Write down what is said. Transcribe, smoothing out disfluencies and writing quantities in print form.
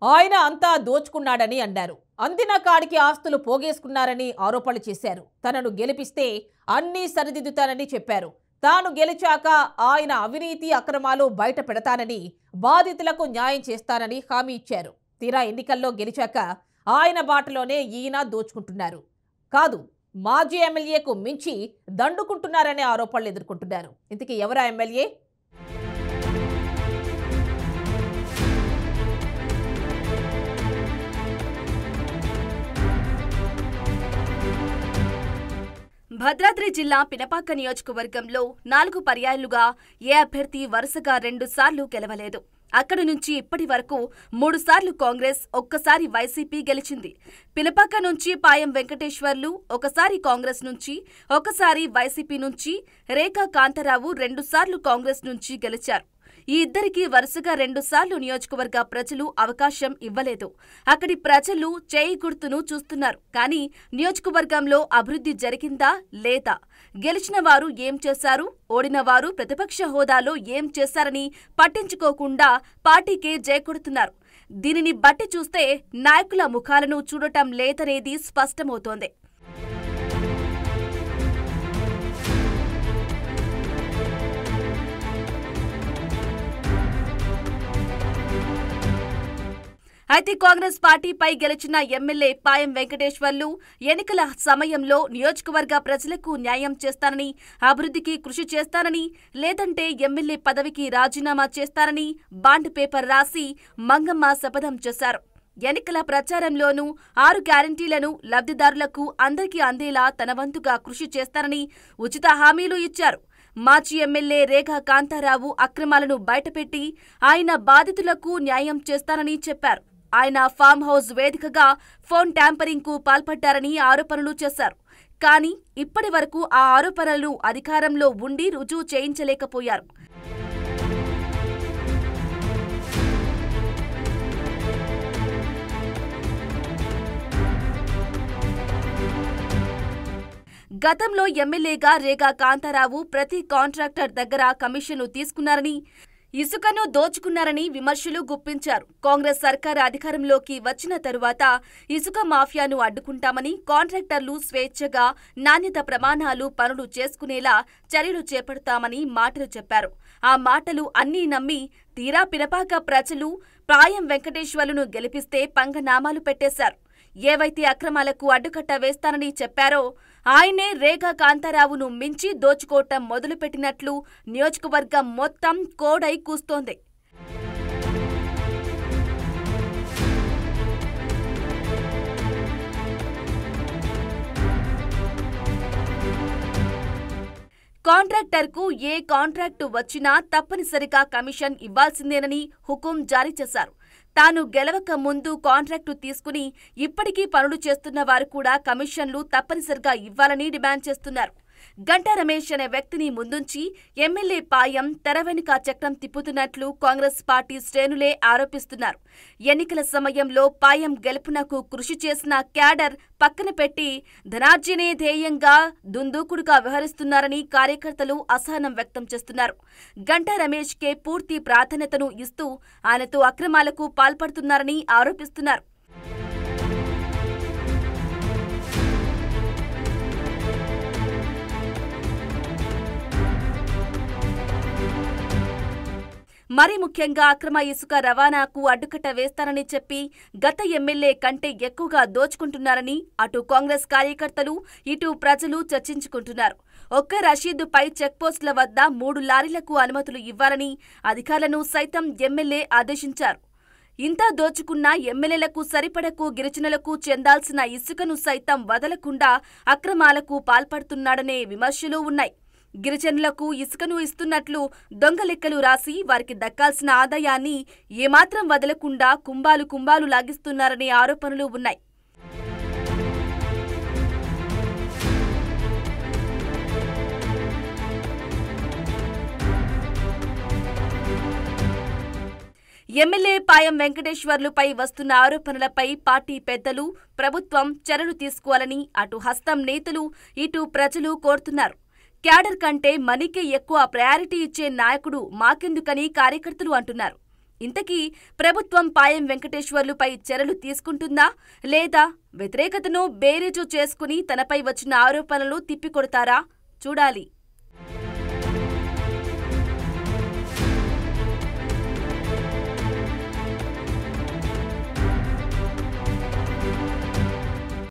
ఆయన అంతా దోచుకున్నాడని అన్నారు. అందిన కాడికి ఆస్తులు పోగేసుకున్నారని ఆరోపణలు చేశారు. తనను గెలిపిస్తే అన్నీ సరిదిద్దుతానని చెప్పారు. తాను గెలిచాక ఆయన అవినీతి అక్రమాలు బయట పెడతానని, బాధితులకు న్యాయం చేస్తానని హామీ ఇచ్చారు. తీరా ఎన్నికల్లో గెలిచాక ఆయన బాటలోనే ఈయన దోచుకుంటున్నారు. కాదు, మాజీ ఎమ్మెల్యేకు మించి దండుకుంటున్నారనే ఆరోపణలు ఎదుర్కొంటున్నారు. ఇంతకీ ఎవరా ఎమ్మెల్యే? భద్రాద్రి జిల్లా పినపాక నియోజకవర్గంలో 4 పర్యాయాలుగా ఏ అభ్యర్థి వరుసగా 2 సార్లు గెలవలేదు. అక్కడి నుంచి ఇప్పటి వరకు 3 సార్లు కాంగ్రెస్, ఒక్కసారి వైసీపీ గెలిచింది. పినపాక నుంచి పాయం వెంకటేశ్వర్లు ఒకసారి కాంగ్రెస్ నుంచి, ఒకసారి వైసీపీ నుంచి, రేఖా కాంతారావు 2 సార్లు కాంగ్రెస్ నుంచి గెలిచారు. ఈ ఇద్దరికి వరుసగా 2 సార్లు నియోజకవర్గ ప్రజలు అవకాశం ఇవ్వలేదు. అక్కడి ప్రజలు చేయి గుర్తును చూస్తున్నారు. కానీ నియోజకవర్గంలో అభివృద్ధి జరిగిందా లేదా? గెలిచిన వారు ఏం చేశారు, ఓడిన వారు ప్రతిపక్ష హోదాలో ఏం చేశారని పట్టించుకోకుండా పార్టీకే జయకొడుతున్నారు. దీనిని బట్టి చూస్తే నాయకుల ముఖాలను చూడటం లేదనేది స్పష్టమవుతోంది. అయితే కాంగ్రెస్ పార్టీపై గెలిచిన ఎమ్మెల్యే పాయం వెంకటేశ్వర్లు ఎన్నికల సమయంలో నియోజకవర్గ ప్రజలకు న్యాయం చేస్తానని, అభివృద్ధికి కృషి చేస్తానని, లేదంటే ఎమ్మెల్యే పదవికి రాజీనామా చేస్తానని బాండ్ పేపర్ రాసి మంగమ్మ శపథం చేశారు. ఎన్నికల ప్రచారంలోనూ 6 గ్యారంటీలను లబ్ధిదారులకు అందరికీ అందేలా తన వంతుగా కృషి చేస్తానని ఉచిత హామీలు ఇచ్చారు. మాజీ ఎమ్మెల్యే రేఖా కాంతారావు అక్రమాలను బయటపెట్టి ఆయన బాధితులకు న్యాయం చేస్తానని చెప్పారు. ఆయన ఫామ్ హౌస్ వేదికగా ఫోన్ ట్యాంపరింగ్ కు పాల్పడ్డారని ఆరోపణలు చేశారు. కానీ ఇప్పటి వరకు ఆ ఆరోపణలు అధికారంలో ఉండి రుజువు చేయించలేకపోయారు. గతంలో ఎమ్మెల్యేగా రేఖా కాంతారావు ప్రతి కాంట్రాక్టర్ దగ్గర కమిషన్లు తీసుకున్నారని, ఇసుకను దోచుకున్నారని విమర్శలు గుప్పించారు. కాంగ్రెస్ సర్కారు అధికారంలోకి వచ్చిన తరువాత ఇసుక మాఫియాను అడ్డుకుంటామని, కాంట్రాక్టర్లు స్వేచ్ఛగా నాణ్యత ప్రమాణాలు పనులు చేసుకునేలా చర్యలు చేపడతామని మాటలు చెప్పారు. ఆ మాటలు అన్నీ నమ్మి తీరా పినపాక ప్రజలు పాయం వెంకటేశ్వర్లను గెలిపిస్తే పంగనామాలు పెట్టేశారు. ఏవైతే అక్రమాలకు అడ్డుకట్ట వేస్తానని చెప్పారో ఆయనే రేఖా కాంతారావును మించి దోచుకోవటం మొదలుపెట్టినట్లు నియోజకవర్గం మొత్తం కోడై కూస్తోంది. కాంట్రాక్టర్కు ఏ కాంట్రాక్టు వచ్చినా తప్పనిసరిగా కమిషన్ ఇవ్వాల్సిందేనని హుకుం జారీ చేశారు. తాను గెలవక ముందు కాంట్రాక్టు తీసుకుని ఇప్పటికీ పనులు చేస్తున్న వారు కూడా కమిషన్లు తప్పనిసరిగా ఇవ్వాలని డిమాండ్ చేస్తున్నారు. గంటా రమేష్ అనే వ్యక్తిని ముందుంచి ఎమ్మెల్యే పాయం తెర వెనుక చక్రం తిప్పుతున్నట్లు కాంగ్రెస్ పార్టీ శ్రేణులే ఆరోపిస్తున్నారు. ఎన్నికల సమయంలో పాయం గెలుపునకు కృషి చేసిన క్యాడర్ పక్కన పెట్టి ధనార్జనే ధ్యేయంగా దుందూకుడుగా వ్యవహరిస్తున్నారని కార్యకర్తలు అసహనం వ్యక్తం చేస్తున్నారు. గంటా రమేష్ కే పూర్తి ప్రాధాన్యతను ఇస్తూ ఆయనతో అక్రమాలకు పాల్పడుతున్నారని ఆరోపిస్తున్నారు. మరీ ముఖ్యంగా అక్రమ ఇసుక రవాణాకు అడ్డుకట్ట వేస్తారని చెప్పి గత ఎమ్మెల్యే కంటే ఎక్కువగా దోచుకుంటున్నారని అటు కాంగ్రెస్ కార్యకర్తలు, ఇటు ప్రజలు చర్చించుకుంటున్నారు. ఒక్క రషీదుపై చెక్పోస్టుల వద్ద 3 లారీలకు అనుమతులు ఇవ్వాలని అధికారులను సైతం ఎమ్మెల్యే ఆదేశించారు. ఇంత దోచుకున్న ఎమ్మెల్యేలకు సరిపడకు గిరిజనులకు చెందాల్సిన ఇసుకను సైతం వదలకుండా అక్రమాలకు పాల్పడుతున్నాడనే విమర్శలు ఉన్నాయి. గిరిజనులకు ఇసుకను ఇస్తున్నట్లు దొంగ లెక్కలు రాసి వారికి దక్కాల్సిన ఆదాయాన్ని ఏమాత్రం వదలకుండా కుంభాలు లాగిస్తున్నారనే ఆరోపణలు ఉన్నాయి. ఎమ్మెల్యే పాయం వెంకటేశ్వర్లుపై వస్తున్న ఆరోపణలపై పార్టీ పెద్దలు, ప్రభుత్వం చర్యలు తీసుకోవాలని అటు హస్తం నేతలు, ఇటు ప్రజలు కోరుతున్నారు. క్యాడర్ కంటే మనీకే ఎక్కువ ప్రయారిటీ ఇచ్చే నాయకుడు మాకెందుకని కార్యకర్తలు అంటున్నారు. ఇంతకీ ప్రభుత్వం పాయం వెంకటేశ్వర్లుపై చర్యలు తీసుకుంటుందా లేదా వ్యతిరేకతను బేరీజు చేసుకుని తనపై వచ్చిన ఆరోపణలు తిప్పికొడతారా? చూడాలి.